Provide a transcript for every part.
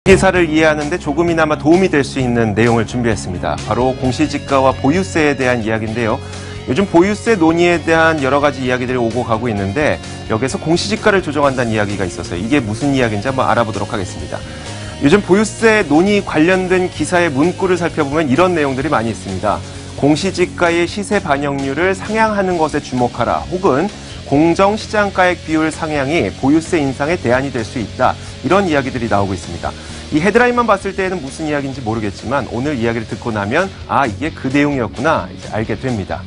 기사를 이해하는 데 조금이나마 도움이 될 수 있는 내용을 준비했습니다. 바로 공시지가와 보유세에 대한 이야기인데요. 요즘 보유세 논의에 대한 여러 가지 이야기들이 오고 가고 있는데 여기서 공시지가를 조정한다는 이야기가 있어서요. 이게 무슨 이야기인지 한번 알아보도록 하겠습니다. 요즘 보유세 논의 관련된 기사의 문구를 살펴보면 이런 내용들이 많이 있습니다. 공시지가의 시세 반영률을 상향하는 것에 주목하라. 혹은 공정시장가액 비율 상향이 보유세 인상의 대안이 될 수 있다. 이런 이야기들이 나오고 있습니다. 이 헤드라인만 봤을 때에는 무슨 이야기인지 모르겠지만 오늘 이야기를 듣고 나면 이게 그 내용이었구나 이제 알게 됩니다.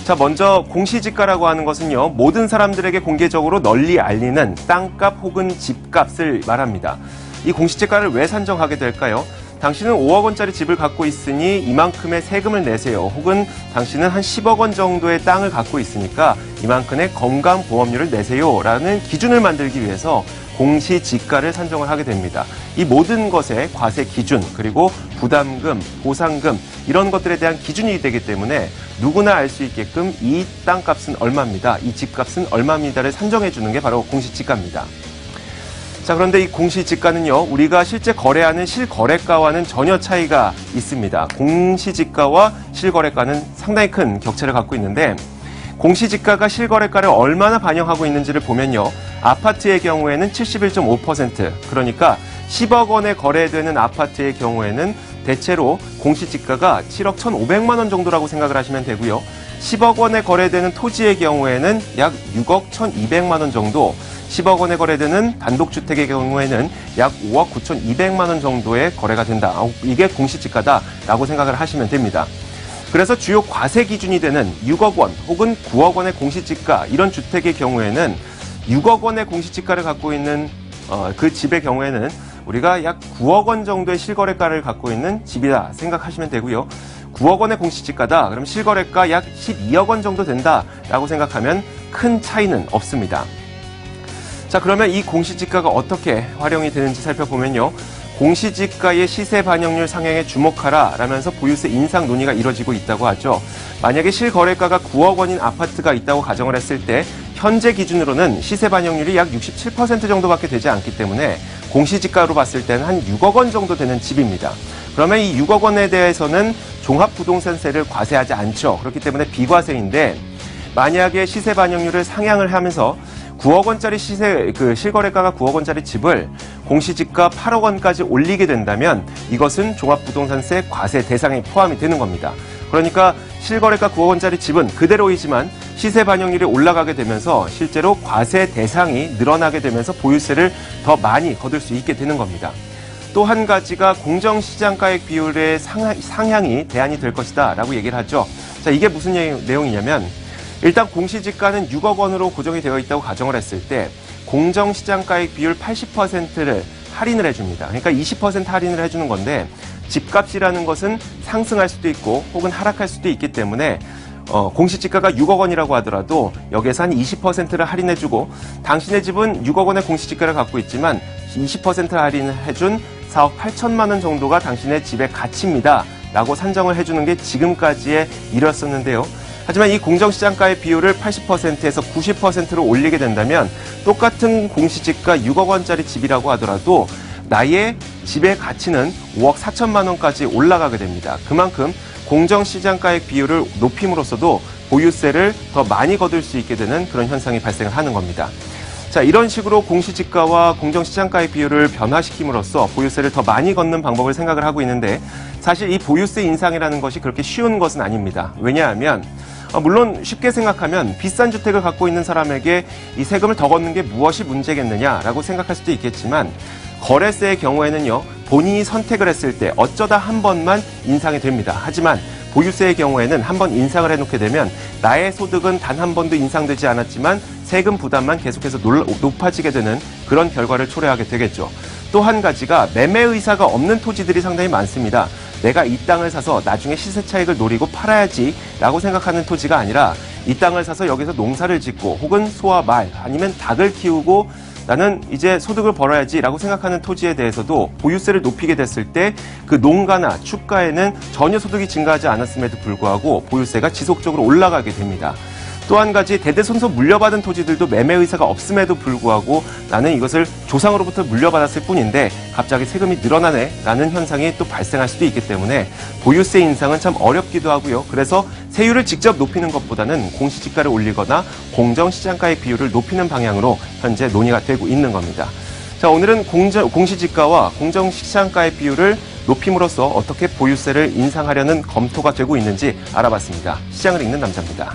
자, 먼저 공시지가라고 하는 것은요. 모든 사람들에게 공개적으로 널리 알리는 땅값 혹은 집값을 말합니다. 이 공시지가를 왜 산정하게 될까요? 당신은 5억 원짜리 집을 갖고 있으니 이만큼의 세금을 내세요. 혹은 당신은 한 10억 원 정도의 땅을 갖고 있으니까 이만큼의 건강보험료를 내세요. 라는 기준을 만들기 위해서 공시지가를 산정을 하게 됩니다. 이 모든 것의 과세 기준, 그리고 부담금, 보상금 이런 것들에 대한 기준이 되기 때문에 누구나 알 수 있게끔 이 땅값은 얼마입니다. 이 집값은 얼마입니다를 산정해 주는 게 바로 공시지가입니다. 자, 그런데 이 공시지가는요, 우리가 실제 거래하는 실거래가와는 전혀 차이가 있습니다. 공시지가와 실거래가는 상당히 큰 격차를 갖고 있는데 공시지가가 실거래가를 얼마나 반영하고 있는지를 보면요. 아파트의 경우에는 71.5%, 그러니까 10억 원에 거래되는 아파트의 경우에는 대체로 공시지가가 7억 1,500만 원 정도라고 생각을 하시면 되고요. 10억 원에 거래되는 토지의 경우에는 약 6억 1,200만 원 정도, 10억 원에 거래되는 단독주택의 경우에는 약 5억 9,200만 원 정도의 거래가 된다. 이게 공시지가다라고 생각을 하시면 됩니다. 그래서 주요 과세 기준이 되는 6억 원 혹은 9억 원의 공시지가 이런 주택의 경우에는 6억 원의 공시지가를 갖고 있는 그 집의 경우에는 우리가 약 9억 원 정도의 실거래가를 갖고 있는 집이다 생각하시면 되고요. 9억 원의 공시지가다. 그럼 실거래가 약 12억 원 정도 된다라고 생각하면 큰 차이는 없습니다. 자, 그러면 이 공시지가가 어떻게 활용이 되는지 살펴보면요. 공시지가의 시세 반영률 상향에 주목하라 라면서 보유세 인상 논의가 이뤄지고 있다고 하죠. 만약에 실거래가가 9억 원인 아파트가 있다고 가정을 했을 때 현재 기준으로는 시세 반영률이 약 67% 정도밖에 되지 않기 때문에 공시지가로 봤을 때는 한 6억 원 정도 되는 집입니다. 그러면 이 6억 원에 대해서는 종합부동산세를 과세하지 않죠. 그렇기 때문에 비과세인데 만약에 시세 반영률을 상향을 하면서 9억 원짜리 실거래가가 9억 원짜리 집을 공시지가 8억 원까지 올리게 된다면 이것은 종합부동산세 과세 대상에 포함이 되는 겁니다. 그러니까 실거래가 9억 원짜리 집은 그대로이지만 시세 반영률이 올라가게 되면서 실제로 과세 대상이 늘어나게 되면서 보유세를 더 많이 거둘 수 있게 되는 겁니다. 또 한 가지가 공정시장가액 비율의 상향이 대안이 될 것이다 라고 얘기를 하죠. 자, 이게 무슨 내용이냐면 일단 공시지가는 6억 원으로 고정이 되어 있다고 가정을 했을 때 공정시장가액 비율 80%를 할인을 해줍니다. 그러니까 20% 할인을 해주는 건데 집값이라는 것은 상승할 수도 있고 혹은 하락할 수도 있기 때문에 공시지가가 6억 원이라고 하더라도 여기에서 한 20%를 할인해주고 당신의 집은 6억 원의 공시지가를 갖고 있지만 20% 할인을 해준 4억 8천만 원 정도가 당신의 집의 가치입니다. 라고 산정을 해주는 게 지금까지의 일이었었는데요. 하지만 이 공정시장가의 비율을 80%에서 90%로 올리게 된다면 똑같은 공시지가 6억 원짜리 집이라고 하더라도 나의 집의 가치는 5억 4천만 원까지 올라가게 됩니다. 그만큼 공정시장가액 비율을 높임으로써도 보유세를 더 많이 거둘 수 있게 되는 그런 현상이 발생을 하는 겁니다. 자, 이런 식으로 공시지가와 공정시장가액 비율을 변화시킴으로써 보유세를 더 많이 걷는 방법을 생각을 하고 있는데 사실 이 보유세 인상이라는 것이 그렇게 쉬운 것은 아닙니다. 왜냐하면 물론 쉽게 생각하면 비싼 주택을 갖고 있는 사람에게 이 세금을 더 걷는 게 무엇이 문제겠느냐라고 생각할 수도 있겠지만 거래세의 경우에는요. 본인이 선택을 했을 때 어쩌다 한 번만 인상이 됩니다. 하지만 보유세의 경우에는 한 번 인상을 해놓게 되면 나의 소득은 단 한 번도 인상되지 않았지만 세금 부담만 계속해서 높아지게 되는 그런 결과를 초래하게 되겠죠. 또 한 가지가 매매 의사가 없는 토지들이 상당히 많습니다. 내가 이 땅을 사서 나중에 시세 차익을 노리고 팔아야지라고 생각하는 토지가 아니라 이 땅을 사서 여기서 농사를 짓고 혹은 소와 말 아니면 닭을 키우고 나는 이제 소득을 벌어야지라고 생각하는 토지에 대해서도 보유세를 높이게 됐을 때 그 농가나 축가에는 전혀 소득이 증가하지 않았음에도 불구하고 보유세가 지속적으로 올라가게 됩니다. 또 한 가지 대대손손 물려받은 토지들도 매매 의사가 없음에도 불구하고 나는 이것을 조상으로부터 물려받았을 뿐인데 갑자기 세금이 늘어나네 라는 현상이 또 발생할 수도 있기 때문에 보유세 인상은 참 어렵기도 하고요. 그래서 세율을 직접 높이는 것보다는 공시지가를 올리거나 공정시장가액 비율을 높이는 방향으로 현재 논의가 되고 있는 겁니다. 자, 오늘은 공시지가와 공정시장가액 비율을 높임으로써 어떻게 보유세를 인상하려는 검토가 되고 있는지 알아봤습니다. 시장을 읽는 남자입니다.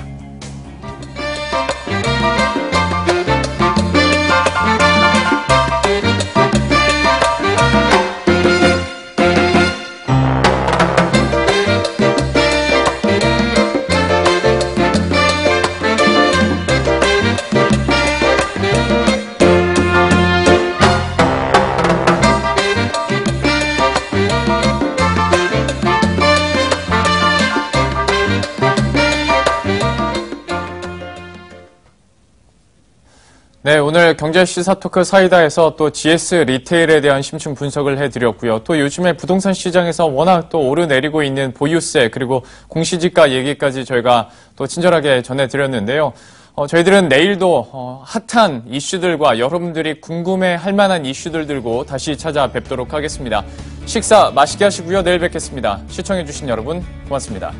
네, 오늘 경제시사토크 사이다에서 또 GS 리테일에 대한 심층 분석을 해드렸고요. 또 요즘에 부동산 시장에서 워낙 또 오르내리고 있는 보유세 그리고 공시지가 얘기까지 저희가 또 친절하게 전해드렸는데요. 저희들은 내일도 핫한 이슈들과 여러분들이 궁금해할 만한 이슈들 들고 다시 찾아뵙도록 하겠습니다. 식사 맛있게 하시고요. 내일 뵙겠습니다. 시청해주신 여러분 고맙습니다.